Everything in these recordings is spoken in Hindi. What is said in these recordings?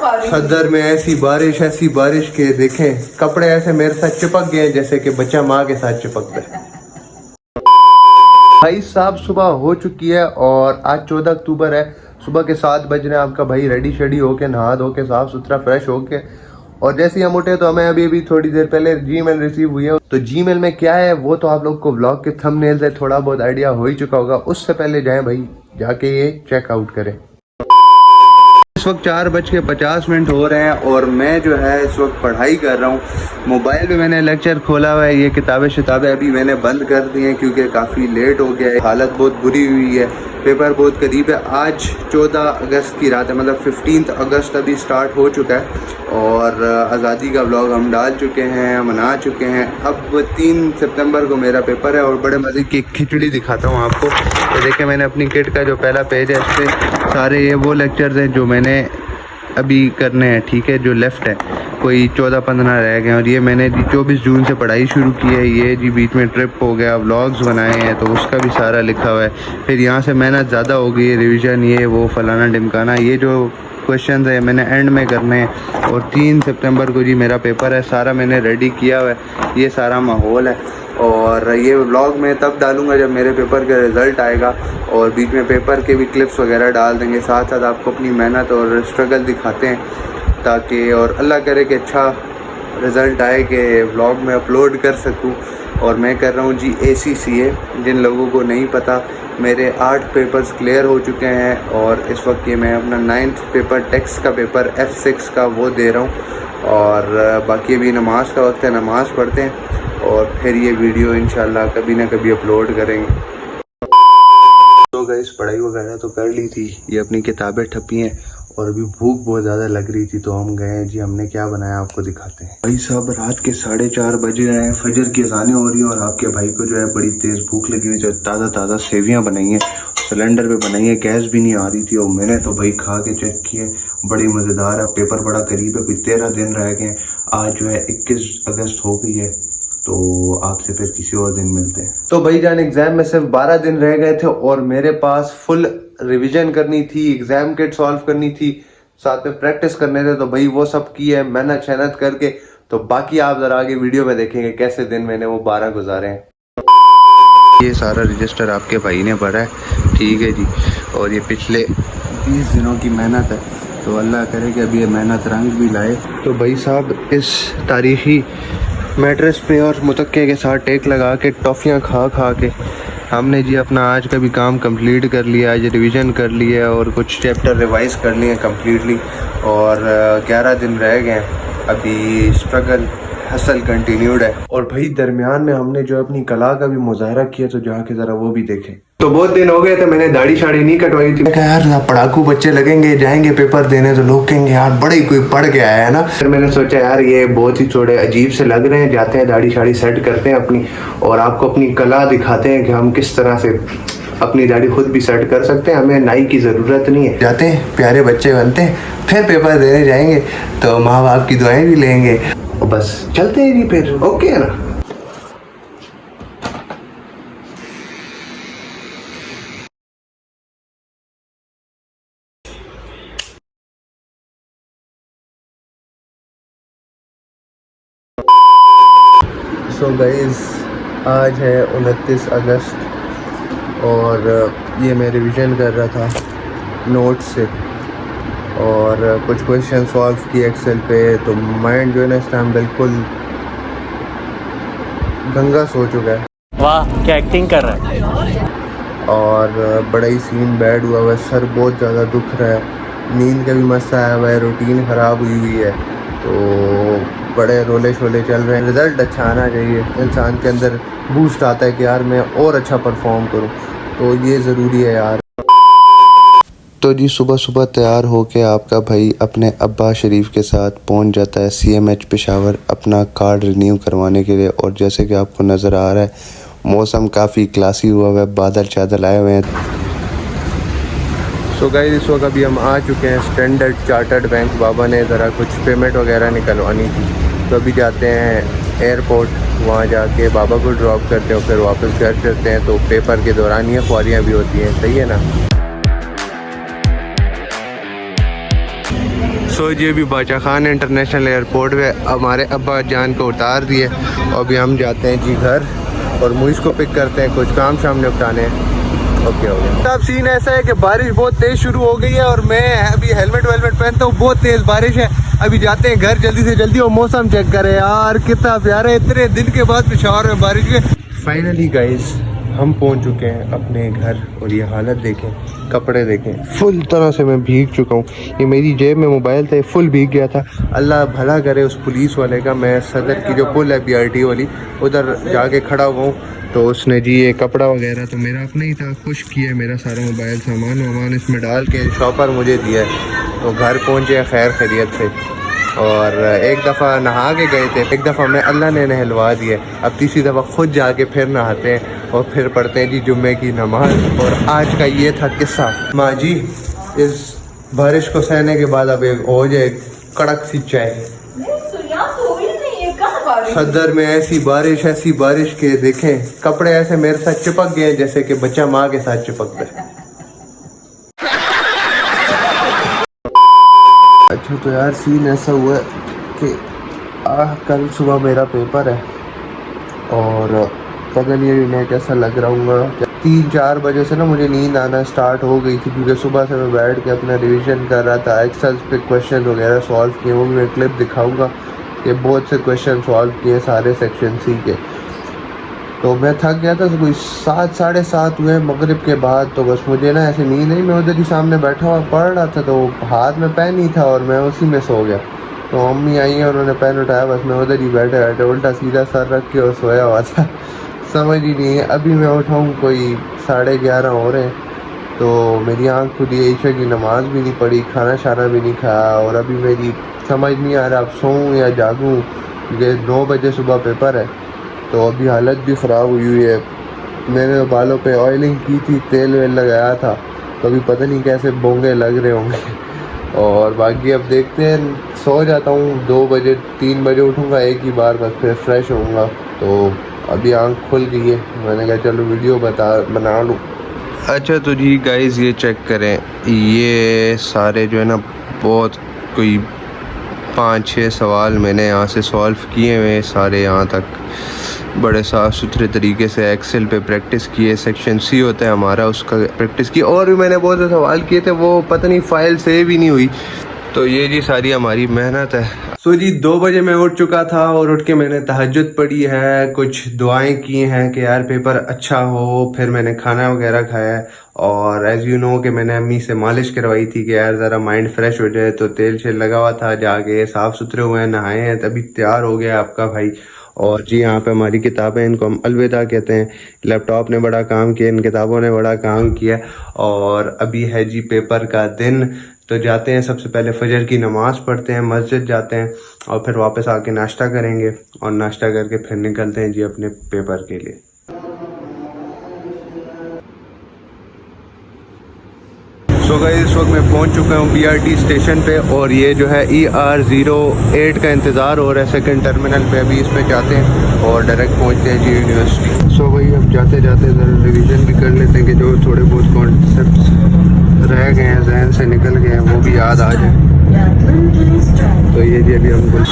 सदर में ऐसी बारिश के देखें कपड़े ऐसे मेरे साथ चिपक गए जैसे कि बच्चा माँ के साथ चिपक गए। भाई साहब सुबह हो चुकी है और आज 14 अक्टूबर है। सुबह के 7 बज रहे हैं। आपका भाई रेडी शेडी होके नहा धो के साफ सुथरा फ्रेश होके और जैसे ही हम उठे तो हमें अभी थोड़ी देर पहले जीमेल रिसीव हुई है। तो जीमेल में क्या है वो तो आप लोग को व्लॉग के थंबनेल से थोड़ा बहुत आइडिया हो ही चुका होगा। उससे पहले जाएं भाई जाके ये चेकआउट करें। इस वक्त 4:50 हो रहे हैं और मैं जो है इस वक्त पढ़ाई कर रहा हूँ। मोबाइल में मैंने लेक्चर खोला हुआ है। ये किताबें अभी मैंने बंद कर दी हैं क्योंकि काफ़ी लेट हो गया है। हालत बहुत बुरी हुई है। पेपर बहुत करीब है। आज 14 अगस्त की रात है, मतलब 15 अगस्त अभी स्टार्ट हो चुका है और आज़ादी का व्लॉग हम डाल चुके हैं, मना चुके हैं। अब 3 सितंबर को मेरा पेपर है और बड़े मज़े की खिचड़ी दिखाता हूँ आपको। तो देखिए मैंने अपनी किट का जो पहला पेज है इस पर सारे ये वो लेक्चर्स हैं जो मैंने अभी करने हैं, ठीक है, जो लेफ़्ट है। कोई 14-15 रह गए और ये मैंने 24 जून से पढ़ाई शुरू की है। ये जी बीच में ट्रिप हो गया, व्लॉग्स बनाए हैं तो उसका भी सारा लिखा हुआ है। फिर यहाँ से मेहनत ज़्यादा हो गई है, रिवीजन ये वो फलाना ढिमकाना। ये जो क्वेश्चन है मैंने एंड में करने हैं और 3 सितंबर को जी मेरा पेपर है। सारा मैंने रेडी किया हुआ है, ये सारा माहौल है और ये व्लॉग मैं तब डालूंगा जब मेरे पेपर का रिज़ल्ट आएगा और बीच में पेपर के भी क्लिप्स वगैरह डाल देंगे। साथ साथ आपको अपनी मेहनत और स्ट्रगल दिखाते हैं ताकि और अल्लाह करे कि अच्छा रिज़ल्ट आए कि व्लॉग में अपलोड कर सकूं। और मैं कर रहा हूं जी ACCA। जिन लोगों को नहीं पता मेरे 8 पेपर्स क्लियर हो चुके हैं और इस वक्त ये मैं अपना 9th पेपर टेक्स्ट का पेपर F6 का वो दे रहा हूँ और बाकी अभी नमाज का वक्त है, नमाज़ पढ़ते हैं और फिर ये वीडियो इंशाल्लाह कभी ना कभी अपलोड करेंगे। तो गाइस पढ़ाई वगैरह तो कर ली थी, ये अपनी किताबें ठपी हैं और अभी भूख बहुत ज़्यादा लग रही थी तो हम गए हैं जी। हमने क्या बनाया आपको दिखाते हैं। भाई साहब रात के 4:30 बज रहे हैं, फजर की अज़ानें हो रही हैं और आपके भाई को जो है बड़ी तेज़ भूख लगी हुई। जो ताज़ा सेवियाँ बनाई हैं, सिलेंडर पे बनाई है, गैस भी नहीं आ रही थी और मैंने तो भाई खा के चेक किए, बड़ी मज़ेदार है। पेपर बड़ा करीब है, कोई 13 दिन रह गए। आज जो है 21 अगस्त हो गई है तो आपसे फिर किसी और दिन मिलते हैं। तो भाई जान एग्जाम में सिर्फ 12 दिन रह गए थे और मेरे पास फुल रिवीजन करनी थी, एग्जाम किट सॉल्व करनी थी, साथ में प्रैक्टिस करने थे। तो भाई वो सब की है मेहनत करके। तो बाकी आप जरा आगे वीडियो में देखेंगे कैसे दिन मैंने वो 12 गुजारे हैं। ये सारा रजिस्टर आपके भाई ने भरा है, ठीक है जी। और ये पिछले 20 दिनों की मेहनत है तो अल्लाह करे कि अभी ये मेहनत रंग भी लाए। तो भाई साहब इस तारीखी मैट्रेस पे और मुतक्के के साथ टेक लगा के टॉफ़ियाँ खा के हमने जी अपना आज का भी काम कंप्लीट कर लिया। आज रिवीजन कर लिया और कुछ चैप्टर रिवाइज कर लिए कंप्लीटली और 11 दिन रह गए। अभी स्ट्रगल हसल कंटिन्यूड है और भाई दरमियान में हमने जो अपनी कला का भी मुजाहरा किया तो जाके ज़रा वो भी देखें। तो बहुत दिन हो गए थे मैंने दाढ़ी शाड़ी नहीं कटवाई थी। यार पढ़ाकू बच्चे लगेंगे, जाएंगे पेपर देने तो लोग कहेंगे यार बड़े ही कोई पढ़ के आया है ना। फिर मैंने सोचा यार ये बहुत ही थोड़े अजीब से लग रहे हैं, जाते हैं दाढ़ी शाड़ी सेट करते हैं अपनी और आपको अपनी कला दिखाते हैं कि हम किस तरह से अपनी दाढ़ी खुद भी सेट कर सकते हैं। हमें नाई की ज़रूरत नहीं है। जाते हैं प्यारे बच्चे बनते हैं, फिर पेपर देने जाएंगे तो माँ बाप की दुआएं भी लेंगे और बस चलते हैं जी फिर। ओके है ना। सो गाइस आज है 29 अगस्त और ये मैं रिवीजन कर रहा था नोट्स से और कुछ क्वेश्चन सॉल्व किए एक्सेल पे। तो माइंड जो है ना इस टाइम बिल्कुल गंगा सो चुका है। वाह क्या एक्टिंग कर रहा है। और बड़ा ही सीन बैड हुआ हुआ है, सर बहुत ज़्यादा दुख रहा है, नींद का भी मसला आया हुआ है, रूटीन ख़राब हुई है तो बड़े रोले शोले चल रहे हैं। रिज़ल्ट अच्छा आना चाहिए, इंसान के अंदर बूस्ट आता है कि यार मैं और अच्छा परफॉर्म करूं, तो ये ज़रूरी है यार। तो जी सुबह तैयार होके आपका भाई अपने अब्बा शरीफ के साथ पहुंच जाता है CMH पेशावर अपना कार्ड रिन्यू करवाने के लिए। और जैसे कि आपको नज़र आ रहा है मौसम काफ़ी क्लासी हुआ है, बादल चादल आए हुए हैं। सो गाइस इस वक्त अभी हम आ चुके हैं स्टैंडर्ड चार्टर्ड बैंक। बाबा ने ज़रा कुछ पेमेंट वगैरह निकलवानी थी तो अभी जाते हैं एयरपोर्ट, वहाँ जाके बाबा को ड्रॉप करते हैं और फिर वापस घर चलते हैं। तो पेपर के दौरान ये ख्वारियाँ भी होती हैं, सही है ना। सो जी अभी बादशाह खान इंटरनेशनल एयरपोर्ट पे हमारे अब्बा जान को उतार दिए और अभी हम जाते हैं जी घर और मुइस को पिक करते हैं, कुछ काम शाम निपटाने हैं। ओके हो गया। अब सीन ऐसा है कि बारिश बहुत तेज़ शुरू हो गई है और मैं अभी हेलमेट वेलमेट पहनता हूँ, बहुत तेज़ बारिश है। अभी जाते हैं घर जल्दी से जल्दी और मौसम चेक करें यार कितना प्यारा है, इतने दिन के बाद पेशावर में बारिश के। फाइनली गाइस हम पहुंच चुके हैं अपने घर और ये हालत देखें, कपड़े देखें, फुल तरह से मैं भीग चुका हूँ। ये मेरी जेब में मोबाइल था, फुल भीग गया था। अल्लाह भला करे उस पुलिस वाले का। मैं सदर की जो पुल है BRT वाली उधर जाके खड़ा हुआ हूँ तो उसने जी ये कपड़ा वगैरह तो मेरा अपना ही था, खुश किया मेरा सारा मोबाइल सामान वामान इसमें डाल के शॉपर मुझे दिया है। तो घर पहुँचे खैर खैरियत से और एक दफ़ा नहा के गए थे, एक दफ़ा मैं अल्लाह ने नहलवा दिया। अब तीसरी दफ़ा खुद जाके फिर नहाते हैं और फिर पढ़ते हैं जी जुम्मे की नमाज। और आज का ये था किस्सा। माँ जी इस बारिश को सहने के बाद अब एक हो जाए कड़क सी चाय। सदर में ऐसी बारिश के देखें कपड़े ऐसे मेरे साथ चिपक गए जैसे कि बच्चा माँ के साथ चिपकता है। अच्छा तो यार सीन ऐसा हुआ कि कल सुबह मेरा पेपर है और पता नहीं अभी मैं कैसा लग रहा हूँ। 3-4 बजे से ना मुझे नींद आना स्टार्ट हो गई थी क्योंकि सुबह से मैं बैठ के अपना रिवीजन कर रहा था। एक्सेल पे क्वेश्चन वगैरह सॉल्व किए, वो भी मैं क्लिप दिखाऊंगा। ये बहुत से क्वेश्चन सॉल्व किए सारे सेक्शन सी के। तो मैं थक गया था, कोई 7 साढ़े 7 हुए मगरिब के बाद। तो बस मुझे ना ऐसे नींद नहीं, मैं उधर ही सामने बैठा हुआ पढ़ रहा था तो हाथ में पेन ही था और मैं उसी में सो गया। तो मम्मी आई है, उन्होंने पेन उठाया, बस मैं उधर ही बैठे बैठे उल्टा सीधा सर रख के और सोया हुआ था। समझ ही नहीं है। अभी मैं उठाऊँ कोई 11:30 हो रहे हैं तो मेरी आँख खुली है, ईशा की नमाज भी नहीं पढ़ी, खाना शाना भी नहीं खाया और अभी मेरी समझ नहीं आ रहा अब सोऊं या जागूं क्योंकि 9 बजे सुबह पेपर है। तो अभी हालत भी ख़राब हुई है। मैंने बालों पे ऑयलिंग की थी, तेल वेल लगाया था, तो अभी पता नहीं कैसे बोंगे लग रहे होंगे। और बाकी अब देखते हैं, सो जाता हूँ 2 बजे 3 बजे उठूँगा एक ही बार, बस फिर फ्रेश होऊंगा। तो अभी आँख खुल गई है, मैंने कहा चलो वीडियो बना लूँ। अच्छा तो जी गाइस ये चेक करें, ये सारे जो है ना बहुत कोई 5-6 सवाल मैंने यहाँ से सॉल्व किए हुए सारे, यहाँ तक बड़े साफ़ सुथरे तरीके से एक्सेल पे प्रैक्टिस किए। सेक्शन सी होता है हमारा, उसका प्रैक्टिस की। और भी मैंने बहुत से सवाल किए थे, वो पता नहीं फाइल सेव ही नहीं हुई। तो ये जी सारी हमारी मेहनत है। सो जी 2 बजे मैं उठ चुका था और उठ के मैंने तहज्जुद पढ़ी है, कुछ दुआएं की हैं कि यार पेपर अच्छा हो। फिर मैंने खाना वगैरह खाया है और एज़ यू नो कि मैंने अम्मी से मालिश करवाई थी कि यार ज़रा माइंड फ्रेश हो जाए। तो तेल शेल लगा हुआ था, जाके साफ़ सुथरे हुए हैं, नहाए हैं, तभी तैयार हो गया आपका भाई। और जी यहाँ पे हमारी किताबें, इनको हम अलविदा कहते हैं। लैपटॉप ने बड़ा काम किया, इन किताबों ने बड़ा काम किया। और अभी है जी पेपर का दिन, तो जाते हैं सबसे पहले फजर की नमाज़ पढ़ते हैं, मस्जिद जाते हैं और फिर वापस आके नाश्ता करेंगे और नाश्ता करके फिर निकलते हैं जी अपने पेपर के लिए। सो गाइस इस वक्त मैं पहुंच चुका हूं BRT स्टेशन पे और ये जो है ER08 का इंतज़ार हो रहा है सेकंड टर्मिनल पे। अभी इस पे जाते हैं और डायरेक्ट पहुंचते हैं जी यूनिवर्सिटी। सो भाई अब जाते जाते ज़रा रिवीजन भी कर लेते हैं कि जो थोड़े बहुत कॉन्सेप्ट्स रह गए हैं, जहन से निकल गए हैं, वो भी याद आ जाए। तो ये जी अभी हम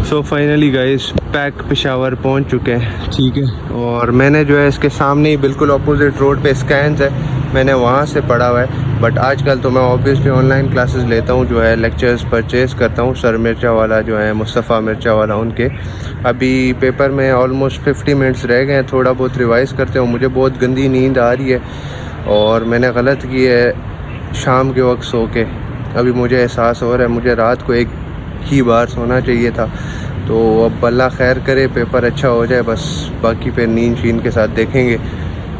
so finally guys pack Peshawar पहुंच चुके हैं, ठीक है। और मैंने जो है इसके सामने ही बिल्कुल अपोजिट रोड पे स्कैन्स है, मैंने वहाँ से पढ़ा हुआ है। बट आजकल तो मैं ऑब्वियसली ऑनलाइन क्लासेस लेता हूँ, जो है लेक्चर्स परचेज़ करता हूँ। सर मिर्चा वाला जो है मुस्तफ़ा मिर्चा वाला, उनके अभी पेपर में ऑलमोस्ट 50 मिनट्स रह गए हैं, थोड़ा बहुत रिवाइज़ करते हो। मुझे बहुत गंदी नींद आ रही है और मैंने गलत की है शाम के वक्त सो के। अभी मुझे एहसास हो रहा है मुझे रात को एक ही बार सोना चाहिए था। तो अब अल्लाह खैर करे, पेपर अच्छा हो जाए बस, बाकी फिर नींद शीन के साथ देखेंगे।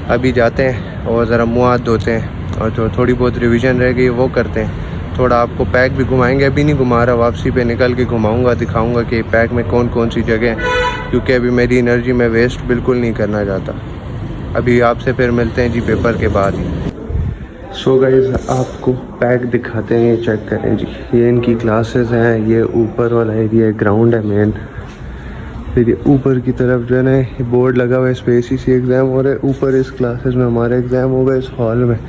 अभी जाते हैं और ज़रा मुँह हाथ धोते हैं और जो थोड़ी बहुत रिवीजन रह गई वो करते हैं। थोड़ा आपको पैक भी घुमाएंगे, अभी नहीं घुमा रहा, वापसी पे निकल के घुमाऊंगा, दिखाऊंगा कि पैक में कौन कौन सी जगह हैं, क्योंकि अभी मेरी एनर्जी मैं वेस्ट बिल्कुल नहीं करना चाहता। अभी आपसे फिर मिलते हैं जी पेपर के बाद ही। सो गाइस आपको पैक दिखाते हैं, ये चेक करें जी, ये इनकी क्लासेस हैं। ये ऊपर वाला एरिया ग्राउंड है मेन, फिर ये ऊपर की तरफ जो है ना ये बोर्ड लगा हुआ है, इस पे ACC एग्ज़ाम हो रहा है। ऊपर इस क्लासेस में हमारे एग्ज़ाम होगा इस हॉल में।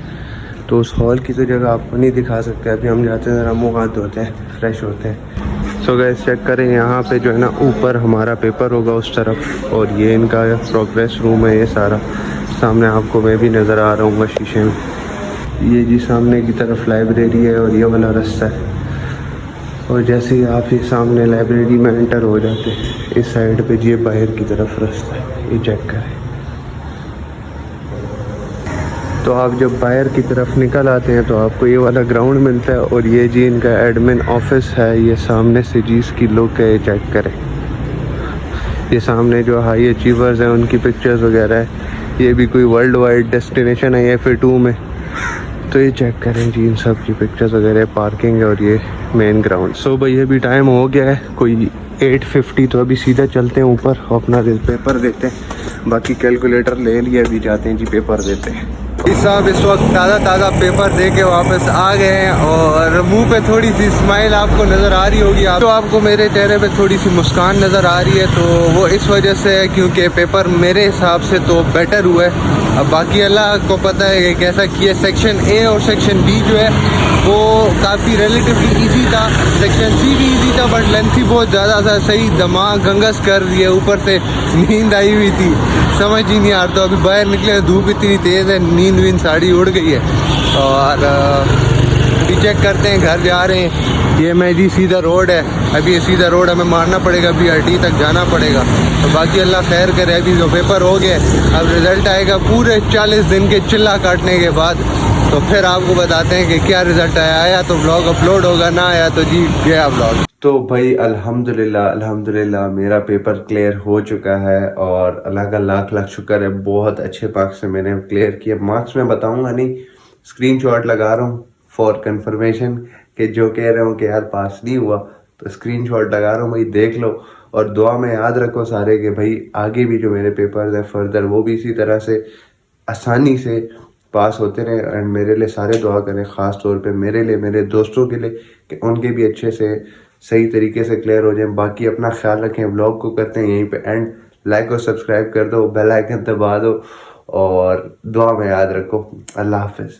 तो उस हॉल की तो जगह आपको नहीं दिखा सकते। अभी हम जाते हैं ज़रा मुँह हाथ धोते हैं, फ्रेश होते हैं। सो गाइस चेक करें यहाँ पे जो है ना ऊपर हमारा पेपर होगा उस तरफ, और ये इनका प्रोग्रेस रूम है। ये सारा सामने आपको मैं भी नज़र आ रहा हूँ शीशे में। ये जी सामने की तरफ लाइब्रेरी है और ये वाला रास्ता है। और जैसे ही आप ये सामने लाइब्रेरी में एंटर हो जाते हैं इस साइड पे ये बाहर की तरफ रास्ता है, ये चेक करें। तो आप जब बाहर की तरफ निकल आते हैं तो आपको ये वाला ग्राउंड मिलता है, और ये जी इनका एडमिन ऑफिस है। ये सामने से जी इसकी लुक है, ये चेक करें। ये सामने जो हाई अचीवर्स हैं उनकी पिक्चर्स वगैरह है। ये भी कोई वर्ल्ड वाइड डेस्टिनेशन है FA2 में, तो ये चेक करें जी इन सब की पिक्चर्स वगैरह। पार्किंग है और ये मेन ग्राउंड। सो भाई अभी टाइम हो गया है कोई 8:50, तो अभी सीधा चलते हैं ऊपर, अपना पेपर देते हैं। बाकी कैलकुलेटर ले लिया, अभी जाते हैं जी पेपर देते हैं। साहब इस वक्त ताज़ा पेपर दे के वापस आ गए हैं, और मुंह पे थोड़ी सी स्माइल आपको नज़र आ रही होगी। तो आपको मेरे चेहरे पे थोड़ी सी मुस्कान नज़र आ रही है, तो वो इस वजह से है क्योंकि पेपर मेरे हिसाब से तो बेटर हुआ है। अब बाकी अल्लाह को पता है कि कैसा किया। सेक्शन A और सेक्शन B जो है वो काफ़ी रिलेटिवली इजी था। सेक्शन C भी इजी था बट लेंथी बहुत ज़्यादा था। सही दिमाग गंगस कर दिया, ऊपर से नींद आई हुई थी, समझ ही नहीं आ रहा। तो अभी बाहर निकले, धूप इतनी तेज़ है, नींद साड़ी उड़ गई है। और अभी चेक करते हैं, घर जा रहे हैं। ये मैं जी सीधा रोड है, अभी ये सीधा रोड हमें मारना पड़ेगा, अभी RT तक जाना पड़ेगा। तो बाकी अल्लाह खैर करे। अभी जो पेपर हो गए, अब रिज़ल्ट आएगा पूरे 40 दिन के चिल्ला काटने के बाद, तो फिर आपको बताते हैं कि क्या रिज़ल्ट आया तो व्लॉग अपलोड होगा, ना आया तो जी गया व्लॉग। तो भाई अल्हम्दुलिल्लाह मेरा पेपर क्लियर हो चुका है, और अल्लाह का लाख लाख शुक्र है। बहुत अच्छे मार्क्स से मैंने क्लियर किया। मार्क्स मैं बताऊंगा नहीं, स्क्रीनशॉट लगा रहा हूँ फॉर कंफर्मेशन, कि जो कह रहे हो कि यार पास नहीं हुआ तो स्क्रीनशॉट लगा रहा हूँ भाई, देख लो। और दुआ में याद रखो सारे कि भाई आगे भी जो मेरे पेपर्स हैं फर्दर, वो भी इसी तरह से आसानी से पास होते रहे। एंड मेरे लिए सारे दुआ करें, ख़ास तौर पे मेरे लिए, मेरे दोस्तों के लिए, कि उनके भी अच्छे से सही तरीके से क्लियर हो जाए। बाकी अपना ख्याल रखें। व्लॉग को करते हैं यहीं पे एंड। लाइक और सब्सक्राइब कर दो, बेल आइकन दबा दो, और दुआ में याद रखो। अल्लाह हाफिज़।